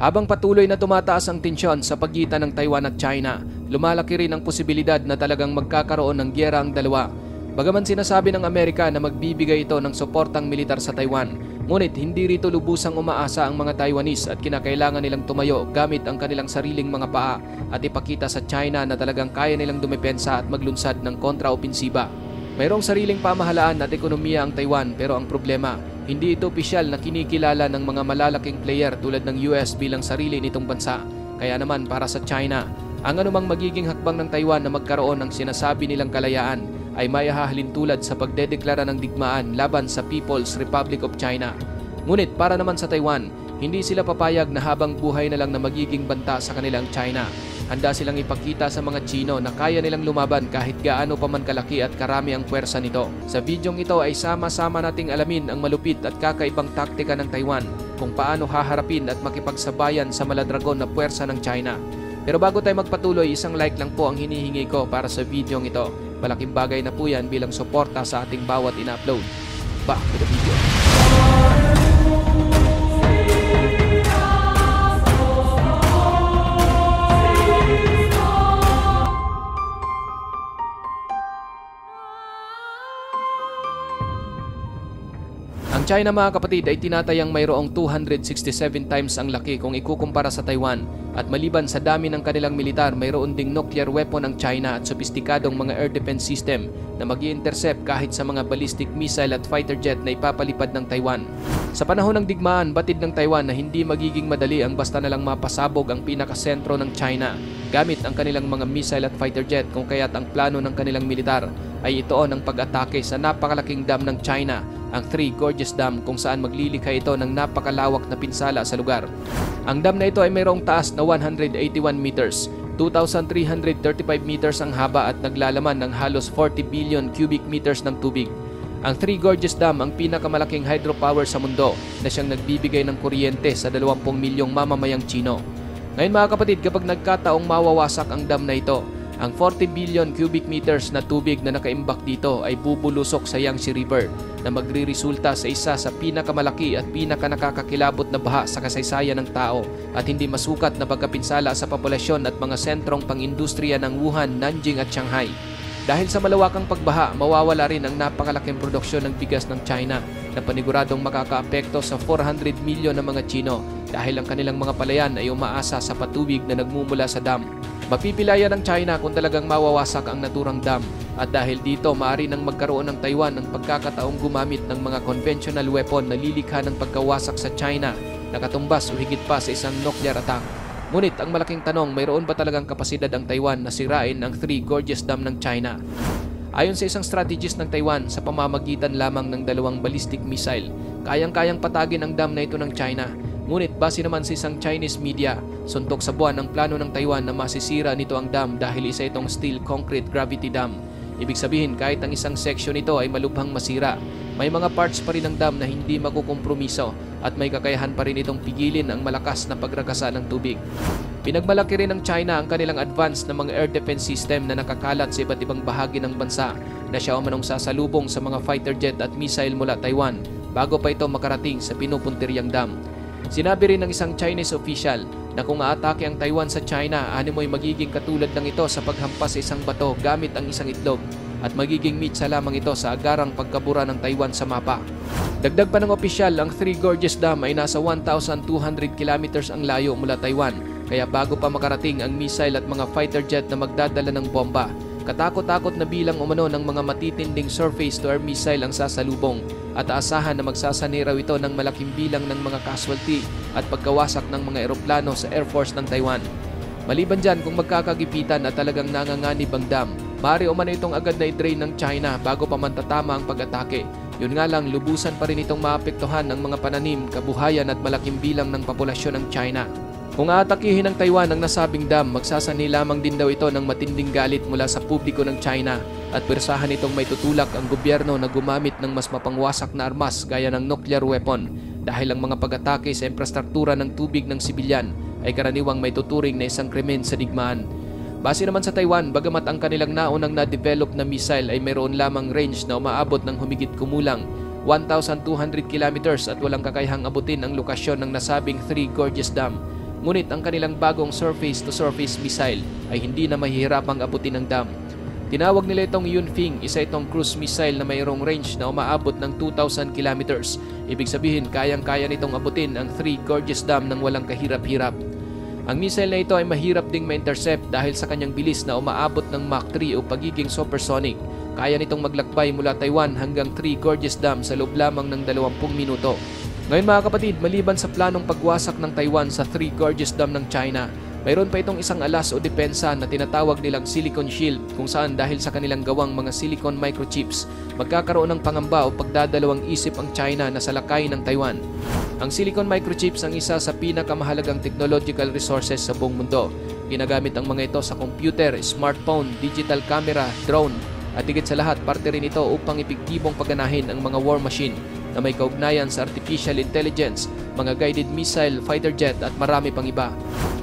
Habang patuloy na tumataas ang tensyon sa pagitan ng Taiwan at China, lumalaki rin ang posibilidad na talagang magkakaroon ng giyera ang dalawa. Bagaman sinasabi ng Amerika na magbibigay ito ng suportang militar sa Taiwan, ngunit hindi rito lubusang umaasa ang mga Taiwanese at kinakailangan nilang tumayo gamit ang kanilang sariling mga paa at ipakita sa China na talagang kaya nilang dumepensa at maglunsad ng kontraopensiba. Mayroong sariling pamahalaan at ekonomiya ang Taiwan, pero ang problema, hindi ito opisyal na kinikilala ng mga malalaking player tulad ng US bilang sarili nitong bansa. Kaya naman para sa China, ang anumang magiging hakbang ng Taiwan na magkaroon ng sinasabi nilang kalayaan ay maihahalin tulad sa pagdedeklara ng digmaan laban sa People's Republic of China. Ngunit para naman sa Taiwan, hindi sila papayag na habang buhay na lang na magiging banta sa kanilang China. Handa silang ipakita sa mga Chino na kaya nilang lumaban kahit gaano pa man kalaki at karami ang puwersa nito. Sa videong ito ay sama-sama nating alamin ang malupit at kakaibang taktika ng Taiwan kung paano haharapin at makipagsabayan sa maladragon na puwersa ng China. Pero bago tayo magpatuloy, isang like lang po ang hinihingi ko para sa videong ito. Malaking bagay na po yan bilang suporta sa ating bawat ina-upload. Back to the video. Ang China mga kapatid ay tinatayang mayroong 267 times ang laki kung ikukumpara sa Taiwan, at maliban sa dami ng kanilang militar, mayroon ding nuclear weapon ang China at sopistikadong mga air defense system na mag-i-intercept kahit sa mga ballistic missile at fighter jet na ipapalipad ng Taiwan. Sa panahon ng digmaan, batid ng Taiwan na hindi magiging madali ang basta na lang mapasabog ang pinakasentro ng China gamit ang kanilang mga missile at fighter jet, kung kaya't ang plano ng kanilang militar ay itoon ang pag-atake sa napakalaking dam ng China, ang Three Gorges Dam, kung saan maglilikha ito ng napakalawak na pinsala sa lugar. Ang dam na ito ay mayroong taas na 181 meters, 2,335 meters ang haba at naglalaman ng halos 40 billion cubic meters ng tubig. Ang Three Gorges Dam ang pinakamalaking hydropower sa mundo na siyang nagbibigay ng kuryente sa 20 milyong mamamayang Chino. Ngayon mga kapatid, kapag nagkataong mawawasak ang dam na ito, ang 40 billion cubic meters na tubig na nakaimbak dito ay bubulusok sa Yangtze River na magriresulta sa isa sa pinakamalaki at pinakanakakakilabot na baha sa kasaysayan ng tao at hindi masukat na pagkapinsala sa populasyon at mga sentrong pang-industriya ng Wuhan, Nanjing at Shanghai. Dahil sa malawakang pagbaha, mawawala rin ang napakalaking produksyon ng bigas ng China na paniguradong makakaapekto sa 400 milyon na mga Chino dahil ang kanilang mga palayan ay umaasa sa patubig na nagmumula sa dam. Mapipilayan ng China kung talagang mawawasak ang naturang dam, at dahil dito maaari nang magkaroon ng Taiwan ng pagkakataong gumamit ng mga conventional weapon na lilikha ng pagkawasak sa China na katumbas o higit pa sa isang nuclear attack. Ngunit ang malaking tanong, mayroon ba talagang kapasidad ang Taiwan na sirain ang Three Gorges Dam ng China? Ayon sa isang strategist ng Taiwan, sa pamamagitan lamang ng 2 ballistic missile, kayang-kayang patagin ang dam na ito ng China. Ngunit base naman sa isang Chinese media, suntok sa buwan ang plano ng Taiwan na masisira nito ang dam dahil isa itong steel concrete gravity dam. Ibig sabihin, kahit ang isang section nito ay malubhang masira, may mga parts pa rin ng dam na hindi makukompromiso at may kakayahan pa rin itong pigilin ang malakas na pagragasa ng tubig. Pinagmalaki rin ng China ang kanilang advanced na mga air defense system na nakakalat sa iba't ibang bahagi ng bansa na siya umanong sasalubong sa mga fighter jet at missile mula Taiwan bago pa ito makarating sa pinupuntiryang dam. Sinabi rin ng isang Chinese official na kung aatake ang Taiwan sa China, animoy magiging katulad ng ito sa paghampas sa isang bato gamit ang isang itlog at magiging mitsa lamang ito sa agarang pagkabura ng Taiwan sa mapa. Dagdag pa ng opisyal, ang Three Gorges Dam ay nasa 1,200 kilometers ang layo mula Taiwan, kaya bago pa makarating ang missile at mga fighter jet na magdadala ng bomba, katakot-takot na bilang umano ng mga matitinding surface-to-air missile ang sasalubong at aasahan na magsasanay raw ito ng malaking bilang ng mga casualty at pagkawasak ng mga eroplano sa Air Force ng Taiwan. Maliban dyan, kung magkakagipitan at talagang nanganganib ang dam, maaari umano itong agad na i-drain ng China bago pa man tatama ang pag-atake. Yun nga lang, lubusan pa rin itong maapektuhan ng mga pananim, kabuhayan at malaking bilang ng populasyon ng China. Kung aatakihin ng Taiwan ang nasabing dam, magsasani lamang din daw ito ng matinding galit mula sa publiko ng China at persahan itong may tutulak ang gobyerno na gumamit ng mas mapangwasak na armas gaya ng nuclear weapon dahil ang mga pag-atake sa infrastruktura ng tubig ng sibilyan ay karaniwang may tuturing na isang krimen sa digmaan. Base naman sa Taiwan, bagamat ang kanilang naunang na-develop na missile ay mayroon lamang range na umaabot ng humigit kumulang 1,200 kilometers at walang kakayahang abutin ang lokasyon ng nasabing Three Gorges Dam, Ngunit ang kanilang bagong surface-to-surface missile ay hindi na mahihirapang abutin ng dam. Tinawag nila itong Yunfeng, isa itong cruise missile na mayroong range na umaabot ng 2,000 kilometers. Ibig sabihin, kayang-kaya nitong abutin ang Three Gorges Dam ng walang kahirap-hirap. Ang missile na ito ay mahirap ding ma-intercept dahil sa kanyang bilis na umaabot ng Mach 3 o pagiging supersonic. Kaya nitong maglakbay mula Taiwan hanggang Three Gorges Dam sa loob lamang ng 20 minuto. Ngayon mga kapatid, maliban sa planong pagwasak ng Taiwan sa Three Gorges Dam ng China, mayroon pa itong isang alas o depensa na tinatawag nilang Silicon Shield, kung saan dahil sa kanilang gawang mga silicon microchips, magkakaroon ng pangamba o pagdadalawang isip ang China na salakay ng Taiwan. Ang silicon microchips ang isa sa pinakamahalagang technological resources sa buong mundo. Ginagamit ang mga ito sa computer, smartphone, digital camera, drone, at higit sa lahat parte rin ito upang epektibong paganahin ang mga war machine na may kaugnayan sa artificial intelligence, mga guided missile, fighter jet at marami pang iba.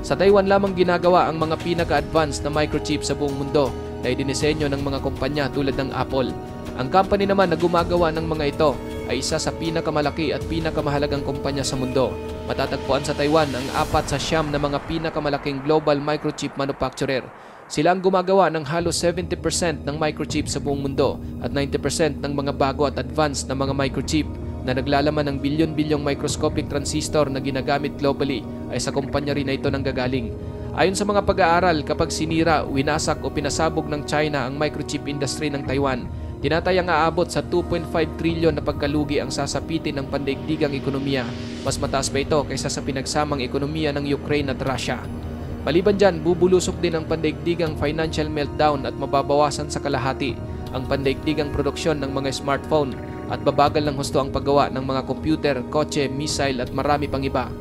Sa Taiwan lamang ginagawa ang mga pinaka-advanced na microchip sa buong mundo na idinisenyo ng mga kumpanya tulad ng Apple. Ang company naman na gumagawa ng mga ito ay isa sa pinakamalaki at pinakamahalagang kumpanya sa mundo. Matatagpuan sa Taiwan ang 4 sa 9 na mga pinakamalaking global microchip manufacturer. Sila ang gumagawa ng halos 70% ng microchip sa buong mundo at 90% ng mga bago at advanced na mga microchip na naglalaman ng bilyon-bilyong microscopic transistor na ginagamit globally ay sa kumpanya rin na ito nanggagaling. Ayon sa mga pag-aaral, kapag sinira, winasak o pinasabog ng China ang microchip industry ng Taiwan, tinatayang aabot sa 2.5 trilyon na pagkalugi ang sasapitin ng pandaigdigang ekonomiya. Mas mataas pa ito kaysa sa pinagsamang ekonomiya ng Ukraine at Russia. Maliban dyan, bubulusok din ang pandaigdigang financial meltdown at mababawasan sa kalahati ang pandaigdigang produksyon ng mga smartphone at babagal ng husto ang paggawa ng mga computer, kotse, missile at marami pang iba.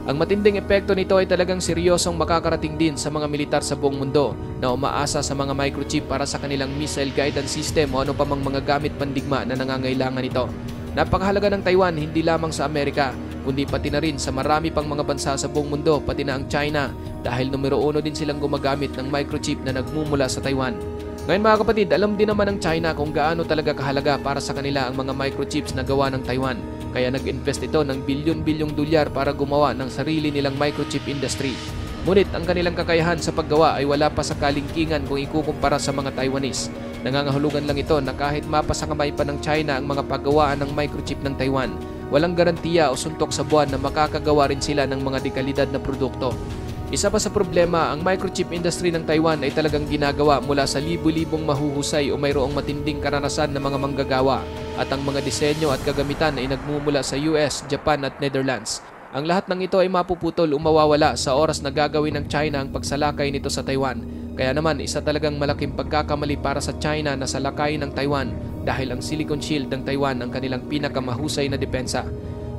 Ang matinding epekto nito ay talagang seryosong makakarating din sa mga militar sa buong mundo na umaasa sa mga microchip para sa kanilang missile guidance system o ano pa mang mga gamit pandigma na nangangailangan nito. Napakahalaga ng Taiwan hindi lamang sa Amerika, kundi pati na rin sa marami pang mga bansa sa buong mundo, pati na ang China, dahil numero 1 din silang gumagamit ng microchip na nagmumula sa Taiwan. Ngayon mga kapatid, alam din naman ng China kung gaano talaga kahalaga para sa kanila ang mga microchips na gawa ng Taiwan. Kaya nag-invest ito ng bilyon-bilyong dolyar para gumawa ng sarili nilang microchip industry. Ngunit ang kanilang kakayahan sa paggawa ay wala pa sa kalingkingan kung ikukumpara sa mga Taiwanese. Nangangahulugan lang ito na kahit mapasakamay pa ng China ang mga paggawaan ng microchip ng Taiwan, walang garantiya o suntok sa buwan na makakagawa rin sila ng mga dekalidad na produkto. Isa pa sa problema, ang microchip industry ng Taiwan ay talagang ginagawa mula sa libu-libong mahuhusay o mayroong matinding karanasan ng mga manggagawa at ang mga disenyo at kagamitan ay nagmumula sa US, Japan at Netherlands. Ang lahat ng ito ay mapuputol o mawawala sa oras na gagawin ng China ang pagsalakay nito sa Taiwan. Kaya naman isa talagang malaking pagkakamali para sa China na salakayin ng Taiwan dahil ang Silicon Shield ng Taiwan ang kanilang pinakamahusay na depensa.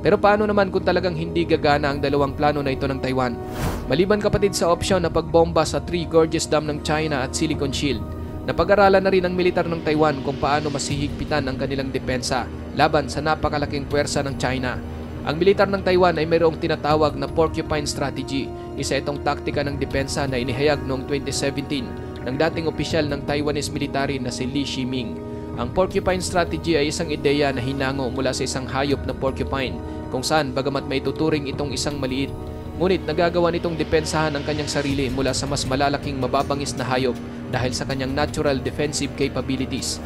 Pero paano naman kung talagang hindi gagana ang dalawang plano na ito ng Taiwan? Maliban kapatid sa opsyon na pagbomba sa Three Gorges Dam ng China at Silicon Shield, napag-aralan na rin ng militar ng Taiwan kung paano masihigpitan ang kanilang depensa laban sa napakalaking puwersa ng China. Ang militar ng Taiwan ay mayroong tinatawag na Porcupine Strategy, isa itong taktika ng depensa na inihayag noong 2017 ng dating opisyal ng Taiwanese military na si Li Shiming. Ang Porcupine Strategy ay isang ideya na hinango mula sa isang hayop na porcupine kung saan bagamat may tuturing itong isang maliit, ngunit nagagawa nitong depensahan ang kanyang sarili mula sa mas malalaking mababangis na hayop dahil sa kanyang natural defensive capabilities.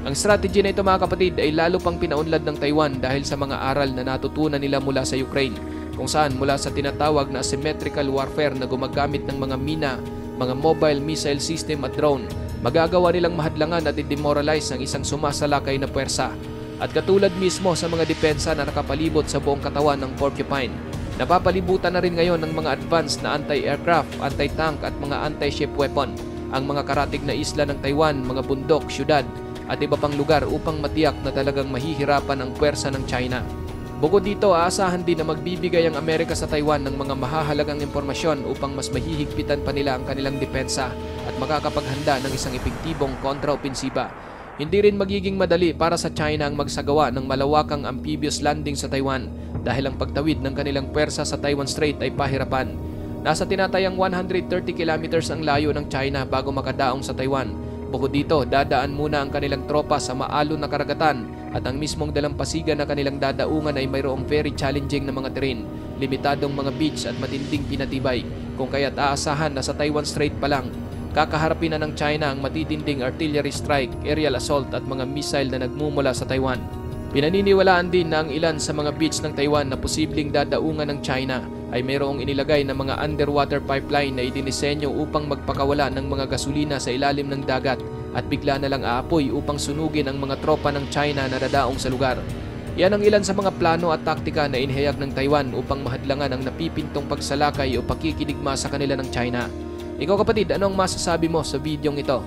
Ang strategy na ito mga kapatid ay lalo pang pinaunlad ng Taiwan dahil sa mga aral na natutunan nila mula sa Ukraine kung saan mula sa tinatawag na asymmetrical warfare na gumagamit ng mga mina, mga mobile missile system at drone, magagawa nilang mahadlangan at i-demoralize ang isang sumasalakay na puwersa. At katulad mismo sa mga depensa na nakapalibot sa buong katawan ng porcupine, napapalibutan na rin ngayon ng mga advanced na anti-aircraft, anti-tank at mga anti-ship weapon ang mga karatig na isla ng Taiwan, mga bundok, syudad at iba pang lugar upang matiyak na talagang mahihirapan ang puwersa ng China. Bukod dito, aasahan din na magbibigay ang Amerika sa Taiwan ng mga mahahalagang impormasyon upang mas mahihigpitan pa nila ang kanilang depensa at makakapaghanda ng isang epektibong kontraopensiba. Hindi rin magiging madali para sa China ang magsagawa ng malawakang amphibious landing sa Taiwan dahil ang pagtawid ng kanilang puwersa sa Taiwan Strait ay pahirapan. Nasa tinatayang 130 kilometers ang layo ng China bago makadaong sa Taiwan. Bukod dito, dadaan muna ang kanilang tropa sa maalon na karagatan at ang mismong dalampasigan na kanilang dadaungan ay mayroong very challenging na mga terrain, limitadong mga beach at matinding pinatibay, kung kaya't aasahan na sa Taiwan Strait pa lang, kakaharapin na ng China ang matitinding artillery strike, aerial assault at mga missile na nagmumula sa Taiwan. Pinaniniwalaan din na ang ilan sa mga beach ng Taiwan na posibleng dadaungan ng China ay mayroong inilagay na mga underwater pipeline na idinisenyo upang magpakawala ng mga gasolina sa ilalim ng dagat at bigla na lang aapoy upang sunugin ang mga tropa ng China na dadaong sa lugar. Yan ang ilan sa mga plano at taktika na inihayag ng Taiwan upang mahadlangan ang napipintong pagsalakay o pakikidigma sa kanila ng China. Ikaw kapatid, ano ang masasabi mo sa bidyong ito?